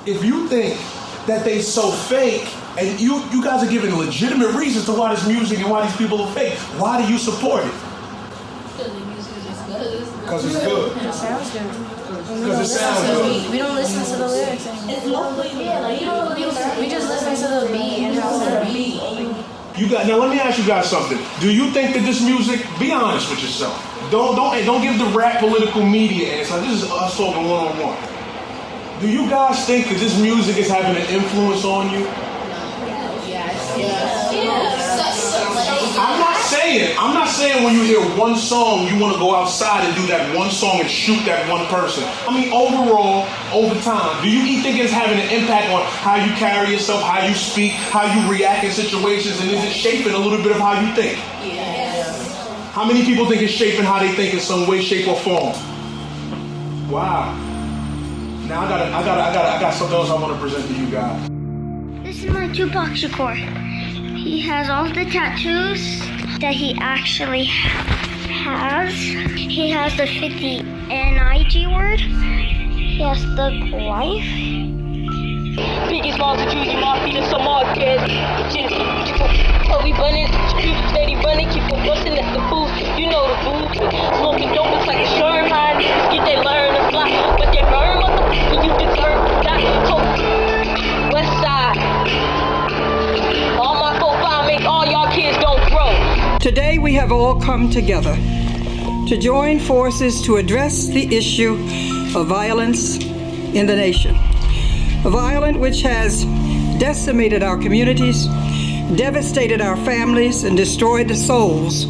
if you think that they so fake, and you guys are giving legitimate reasons to why this music and why these people are fake, why do you support it? Because the music is good. Because it's good. It sounds good. Because it sounds good. We don't listen to the lyrics anymore. It's mostly, we just listen to the beat and how the beat. Now let me ask you guys something. Do you think that this music, be honest with yourself. Don't give the rap political media answer. This is us talking one-on-one. Do you guys think that this music is having an influence on you? I'm not saying when you hear one song, you want to go outside and do that one song and shoot that one person. I mean, overall, over time, do you think it's having an impact on how you carry yourself, how you speak, how you react in situations, and is it shaping a little bit of how you think? Yes. How many people think it's shaping how they think in some way, shape, or form? Wow. Now I got something else I want to present to you guys. This is my Tupac Shakur. He has all the tattoos that he actually has. He has the 50 NIG word. He has the life. Biggest monster, Judy, my feet and some more kids. We running, steady running, keep on busting at the booth. You know the booth. Smoking dope, it's like a sherm high. Get they learn to fly, but they burn, motherfucker, you deserve to die. So, West Side. All my 4-5 make all y'all kids don't grow. Today we have all come together to join forces to address the issue of violence in the nation. A violence which has decimated our communities, devastated our families, and destroyed the souls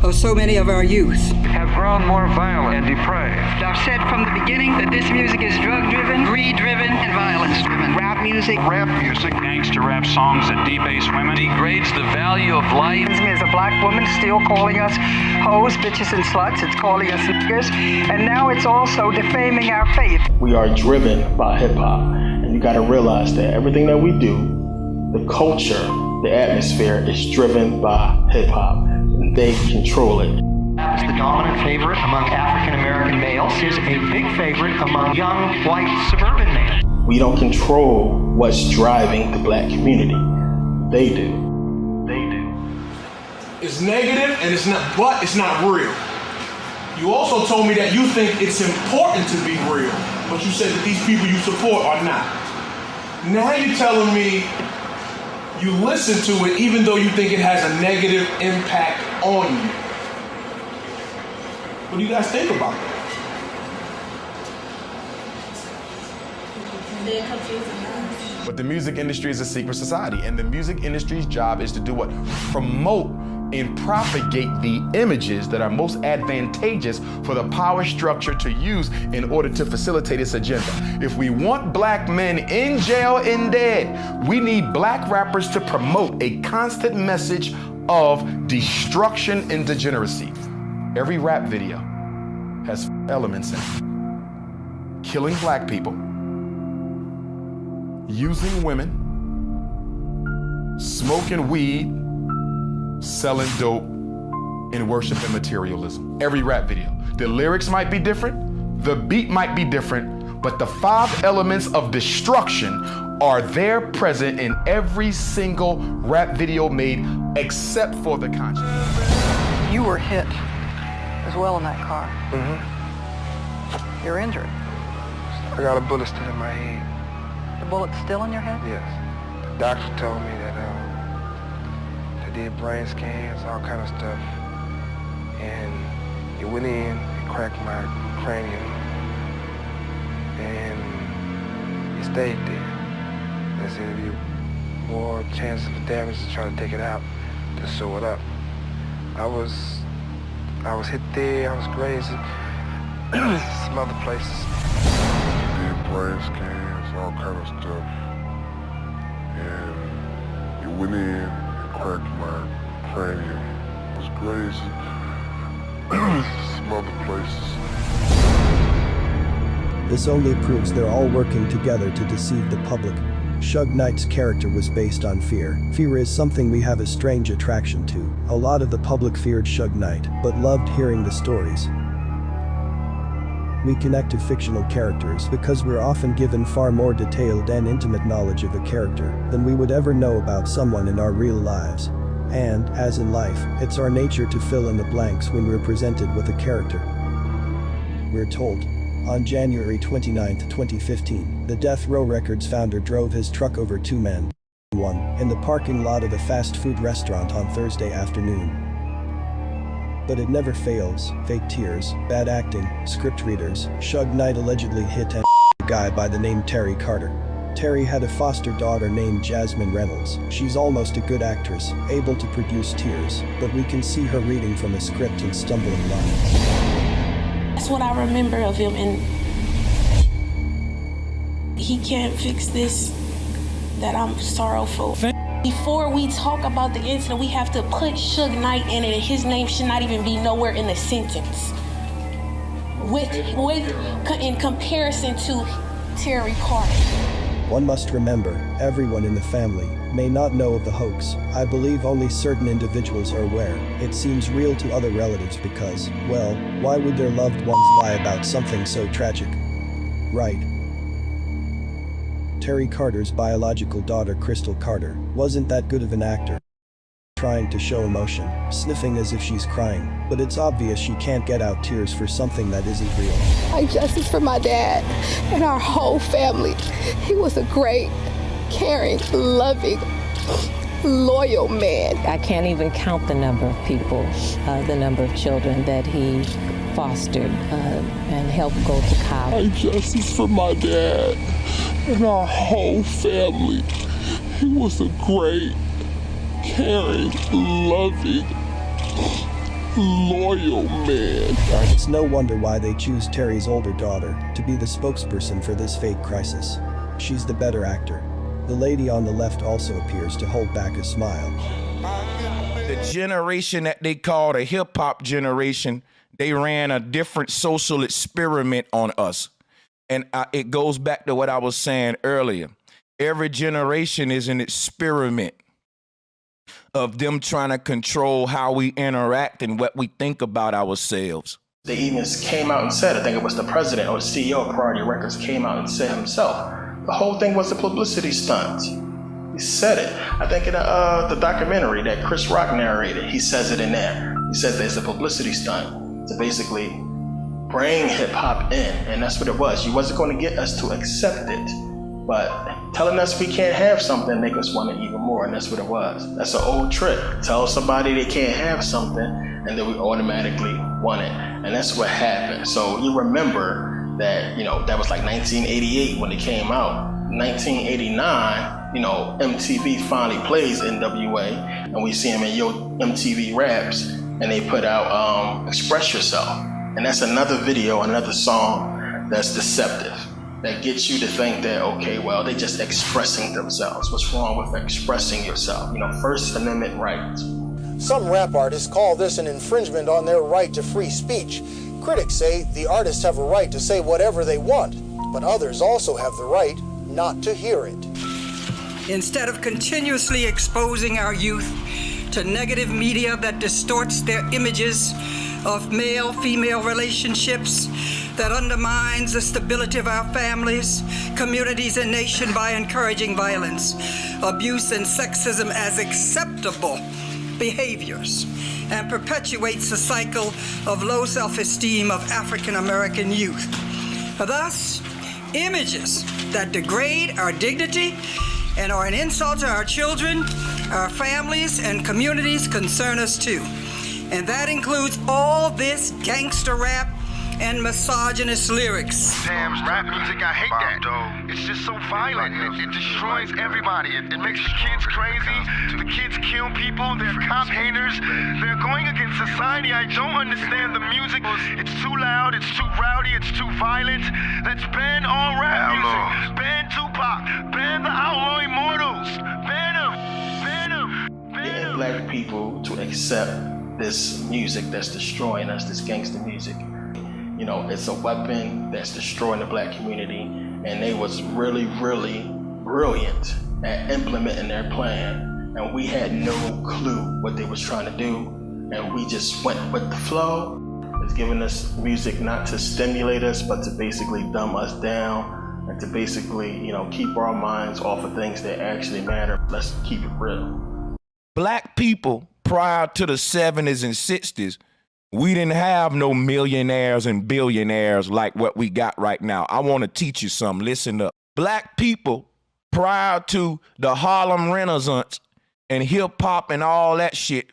of so many of our youth. Have grown more violent and depraved. I've said from the beginning that this music is drug-driven, greed-driven, and violence-driven. Rap music, gangster rap songs that debase women, degrades the value of life. As a black woman still calling us hoes, bitches, and sluts. It's calling us niggers, and now it's also defaming our faith. We are driven by hip-hop, and you got to realize that everything that we do, the culture, the atmosphere is driven by hip-hop. They control it. As the dominant favorite among African American males, is a big favorite among young white suburban males. We don't control what's driving the black community. They do. It's negative and it's not, but it's not real. You also told me that you think it's important to be real, but you said that these people you support are not. Now you're telling me you listen to it even though you think it has a negative impact on you. What do you guys think about that? They're confusing. But the music industry is a secret society, and the music industry's job is to do what? Promote and propagate the images that are most advantageous for the power structure to use in order to facilitate its agenda. If we want black men in jail and dead, we need black rappers to promote a constant message of destruction and degeneracy. Every rap video has elements in it. Killing black people, using women, smoking weed, selling dope, and worshiping materialism. Every rap video. The lyrics might be different, the beat might be different, but the 5 elements of destruction are there present in every single rap video made except for the conscience. You were hit as well in that car. Mm-hmm. You're injured. I got a bullet still in my head. The bullet's still in your head? Yes. The doctor told me that they did brain scans, all kind of stuff, and it went in and cracked my cranium, and it stayed there. They said there'd be more chances of damage to try to take it out, to sew it up. I was hit there, I was crazy, some other places. They did brain scans, all kind of stuff, and it went in. Cracked my cranium. It was crazy. Some other places. This only proves they're all working together to deceive the public. Suge Knight's character was based on fear. Fear is something we have a strange attraction to. A lot of the public feared Suge Knight, but loved hearing the stories. We connect to fictional characters because we're often given far more detailed and intimate knowledge of a character than we would ever know about someone in our real lives. And, as in life, it's our nature to fill in the blanks when we're presented with a character. We're told. On January 29, 2015, the Death Row Records founder drove his truck over two men. One, in the parking lot of a fast food restaurant on Thursday afternoon. But it never fails. Fake tears, bad acting, script readers. Suge Knight allegedly hit a guy by the name Terry Carter. Terry had a foster daughter named Jasmine Reynolds. She's almost a good actress, able to produce tears, but we can see her reading from a script and stumbling lines. That's what I remember of him, and he can't fix this, that I'm sorrowful. Before we talk about the incident, we have to put Suge Knight in it, and his name should not even be nowhere in the sentence. In comparison to Terry Carter. One must remember, everyone in the family may not know of the hoax. I believe only certain individuals are aware. It seems real to other relatives because, well, why would their loved ones lie about something so tragic? Right. Terry Carter's biological daughter, Crystal Carter, wasn't that good of an actor. Trying to show emotion, sniffing as if she's crying, but it's obvious she can't get out tears for something that isn't real. Like justice for my dad and our whole family. He was a great, caring, loving, loyal man. I can't even count the number of people, the number of children that he fostered and helped go to college. Like justice for my dad and our whole family. He was a great, caring, loving, loyal man. It's no wonder why they choose Terry's older daughter to be the spokesperson for this fake crisis. She's the better actor. The lady on the left also appears to hold back a smile. The generation that they call the hip-hop generation, they ran a different social experiment on us. And it goes back to what I was saying earlier. Every generation is an experiment of them trying to control how we interact and what we think about ourselves. They even came out and said, I think it was the president or the CEO of Priority Records came out and said himself, the whole thing was a publicity stunt. He said it. I think in the documentary that Chris Rock narrated, he says it in there. He says there's a publicity stunt to basically bring hip hop in, and that's what it was. You wasn't going to get us to accept it, but telling us we can't have something make us want it even more, and that's what it was. That's an old trick. Tell somebody they can't have something, and then we automatically want it, and that's what happened. So you remember that, that was like 1988 when it came out. 1989, MTV finally plays NWA, and we see him in Yo MTV Raps, and they put out Express Yourself. And that's another video, another song that's deceptive, that gets you to think that, okay, well, they just expressing themselves. What's wrong with expressing yourself? First Amendment rights. Some rap artists call this an infringement on their right to free speech. Critics say the artists have a right to say whatever they want, but others also have the right not to hear it. Instead of continuously exposing our youth to negative media that distorts their images of male-female relationships, that undermines the stability of our families, communities, and nation by encouraging violence, abuse, and sexism as acceptable behaviors, and perpetuates the cycle of low self-esteem of African American youth. Thus, images that degrade our dignity and are an insult to our children, our families, and communities concern us too. And that includes all this gangster rap and misogynist lyrics. Damn, rap music, I hate that. It's just so violent. It destroys everybody. It makes kids crazy. The kids kill people. They're cop haters. They're going against society. I don't understand the music. It's too loud. It's too rowdy. It's too violent. Let's ban all rap music. Ban Tupac. Ban the Outlaw Immortals. Ban them. Ban them. Getting black people to accept this music that's destroying us, this gangster music. It's a weapon that's destroying the black community, and they was really, really brilliant at implementing their plan, and we had no clue what they was trying to do, and we just went with the flow. He's given us music not to stimulate us, but to basically dumb us down and to basically, keep our minds off of things that actually matter. Let's keep it real. Black people prior to the 70s and 60s, we didn't have no millionaires and billionaires like what we got right now. I want to teach you something. Listen up. Black people prior to the Harlem Renaissance and hip hop and all that shit,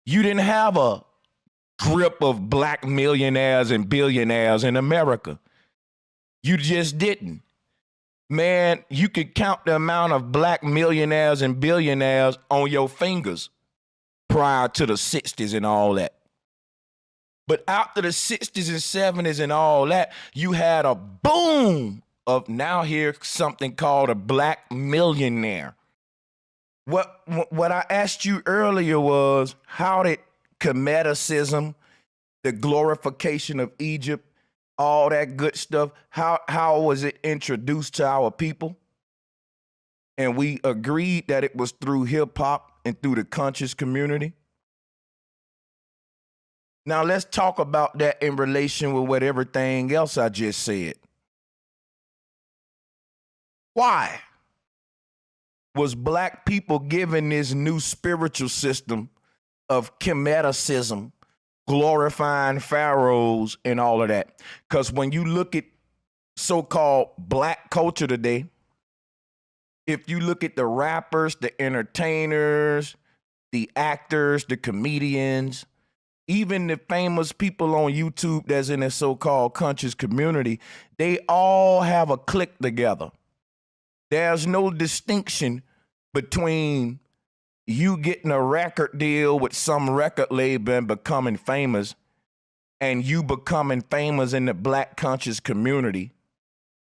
you didn't have a grip of black millionaires and billionaires in America. You just didn't. Man, you could count the amount of black millionaires and billionaires on your fingers prior to the 60s and all that. But after the 60s and 70s and all that, you had a boom of now here's something called a black millionaire. What I asked you earlier was, how did Kemetism, the glorification of Egypt, all that good stuff, how was it introduced to our people? And we agreed that it was through hip hop and through the conscious community. Now let's talk about that in relation with what everything else I just said. Why was black people given this new spiritual system of Kemetism, glorifying pharaohs and all of that? Because when you look at so-called black culture today, if you look at the rappers, the entertainers, the actors, the comedians, even the famous people on YouTube that's in the so-called conscious community, they all have a clique together. There's no distinction between you getting a record deal with some record label and becoming famous and you becoming famous in the black conscious community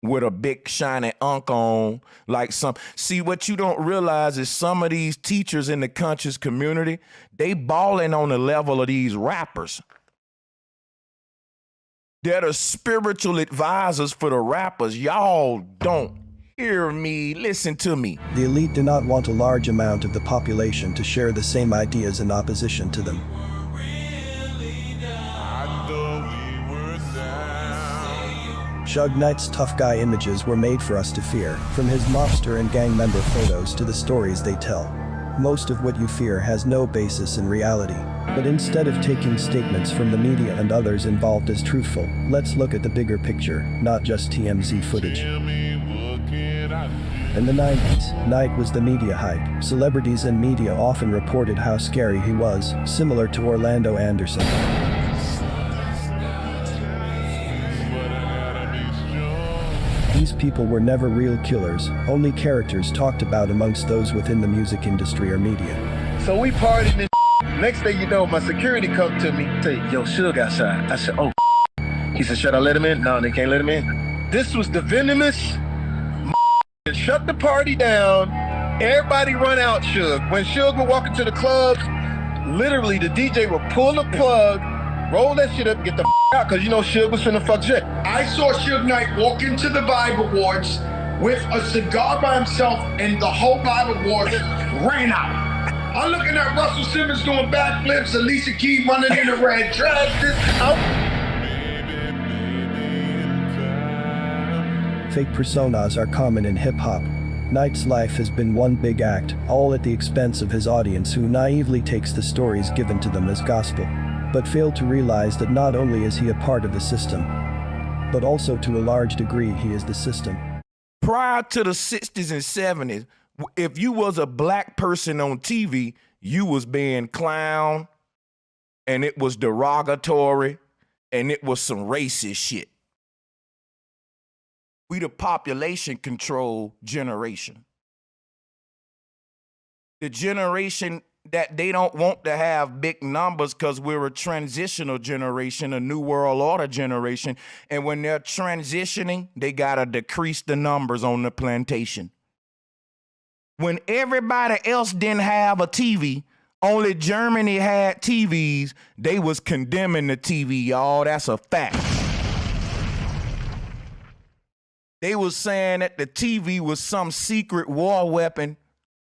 with a big shiny unk on, like some. See, what you don't realize is some of these teachers in the conscious community, they balling on the level of these rappers. They're the spiritual advisors for the rappers. Y'all don't hear me. Listen to me. The elite do not want a large amount of the population to share the same ideas in opposition to them. Suge Knight's tough guy images were made for us to fear, from his mobster and gang member photos to the stories they tell. Most of what you fear has no basis in reality. But instead of taking statements from the media and others involved as truthful, let's look at the bigger picture, not just TMZ footage. In the 90s, Knight was the media hype. Celebrities and media often reported how scary he was, similar to Orlando Anderson. These people were never real killers, only characters talked about amongst those within the music industry or media. So we partied and next thing you know, my security come to me, say, yo, Suge outside. I said, oh. He said, should I let him in? No, they can't let him in. This was the venomous and shut the party down. Everybody run out, Suge. When Suge would walk into the clubs, literally the DJ would pull the plug, roll that shit up, and get the out, because you know Suge was finna fuck shit. I saw Suge Knight walk into the Bible Awards with a cigar by himself, and the whole Bible Awards ran out. I'm looking at Russell Simmons doing backflips, Alicia Keys running in the red dress. Fake personas are common in hip-hop. Knight's life has been one big act, all at the expense of his audience who naively takes the stories given to them as gospel, but fail to realize that not only is he a part of the system, but also to a large degree he is the system. Prior to the 60s and 70s, if you was a black person on TV, you was being clowned, and it was derogatory, and it was some racist shit. We the population control generation. The generation that they don't want to have big numbers because we're a transitional generation, a new world order generation. And when they're transitioning, they got to decrease the numbers on the plantation. When everybody else didn't have a TV, only Germany had TVs, they was condemning the TV, y'all. That's a fact. They was saying that the TV was some secret war weapon,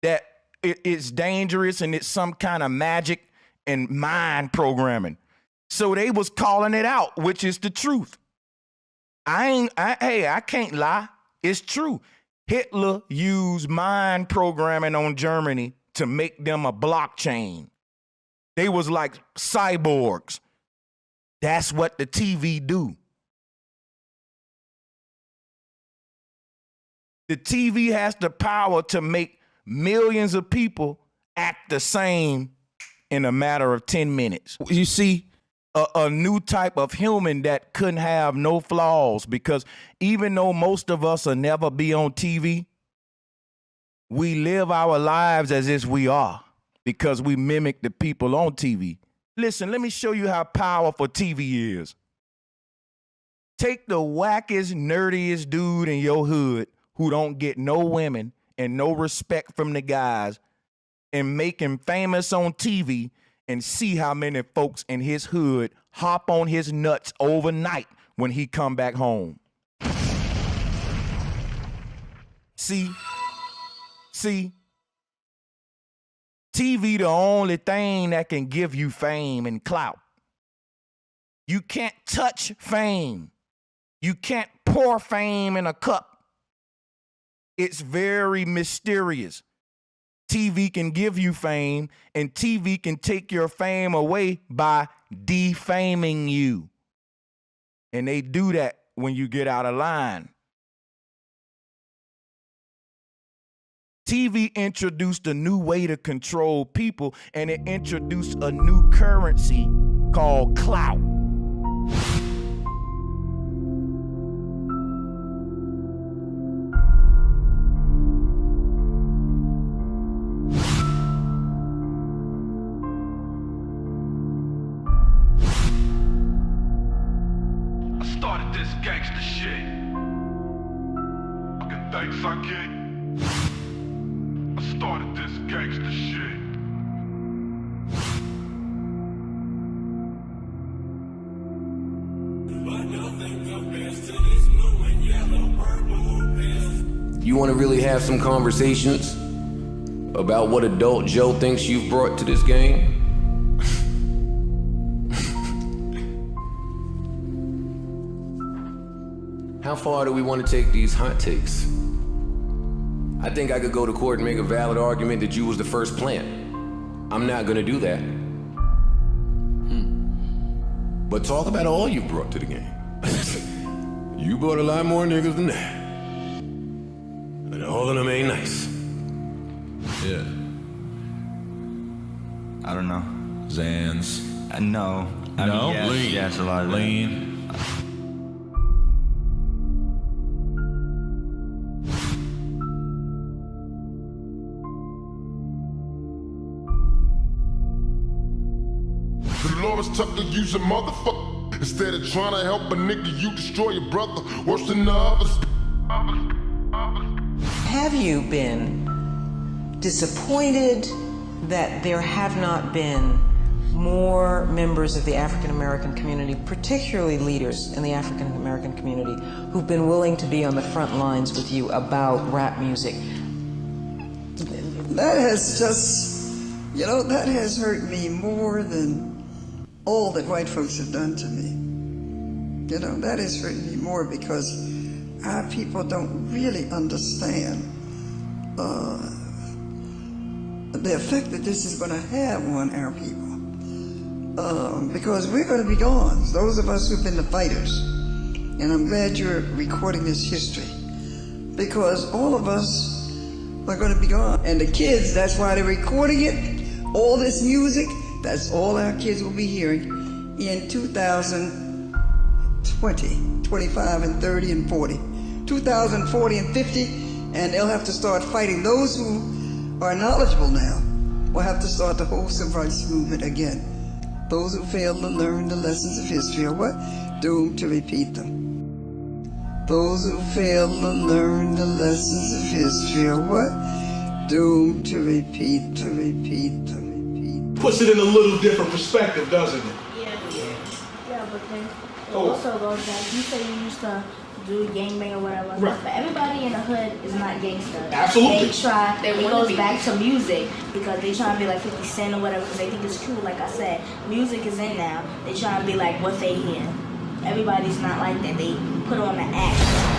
that it's dangerous and it's some kind of magic and mind programming. So they was calling it out, which is the truth. I can't lie. It's true. Hitler used mind programming on Germany to make them a blockchain. They was like cyborgs. That's what the TV do. The TV has the power to make millions of people act the same in a matter of 10 minutes. You see, a new type of human that couldn't have no flaws, because even though most of us will never be on TV, we live our lives as if we are, because we mimic the people on TV. Listen, let me show you how powerful TV is. Take the wackest, nerdiest dude in your hood who don't get no women and no respect from the guys and make him famous on TV, and see how many folks in his hood hop on his nuts overnight when he come back home. See, TV the only thing that can give you fame and clout. You can't touch fame. You can't pour fame in a cup. It's very mysterious. TV can give you fame, and TV can take your fame away by defaming you. And they do that when you get out of line. TV introduced a new way to control people, and it introduced a new currency called clout. This gangster shit. Fucking thanks I get. I started this gangster shit. You want to really have some conversations about what adult Joe thinks you've brought to this game? How far do we want to take these hot takes? I think I could go to court and make a valid argument that you was the first plant. I'm not gonna do that. But talk about all you brought to the game. You brought a lot more niggas than that. And all of them ain't nice. Yeah. I don't know. Zans. No. I No? mean, yes, Lean. yes, a lot of Lean. Dolores Tucker, use a motherfucker. Instead of trying to help a nigga, you destroy your brother. Worse than the others. Have you been disappointed that there have not been more members of the African American community, particularly leaders in the African American community, who've been willing to be on the front lines with you about rap music? That has just, that has hurt me more than all that white folks have done to me. That has hurt me more because our people don't really understand the effect that this is going to have on our people. Because we're going to be gone, those of us who've been the fighters. And I'm glad you're recording this history, because all of us are going to be gone. And the kids, that's why they're recording it, all this music. That's all our kids will be hearing in 2020, 25 and 30 and 40. 2040 and 50, and they'll have to start fighting. Those who are knowledgeable now will have to start the whole civil rights movement again. Those who fail to learn the lessons of history are what? Doomed to repeat them. Those who fail to learn the lessons of history are what? Doomed to repeat them. Puts it in a little different perspective, doesn't it? Yeah, but then it also goes back. You say you used to do gangbang or whatever. Right. But everybody in the hood is not gangster. Absolutely. It goes back to music because they try to be like 50 Cent or whatever because they think it's cool. Like I said, music is in now. They try to be like what they hear. Everybody's not like that. They put on the act.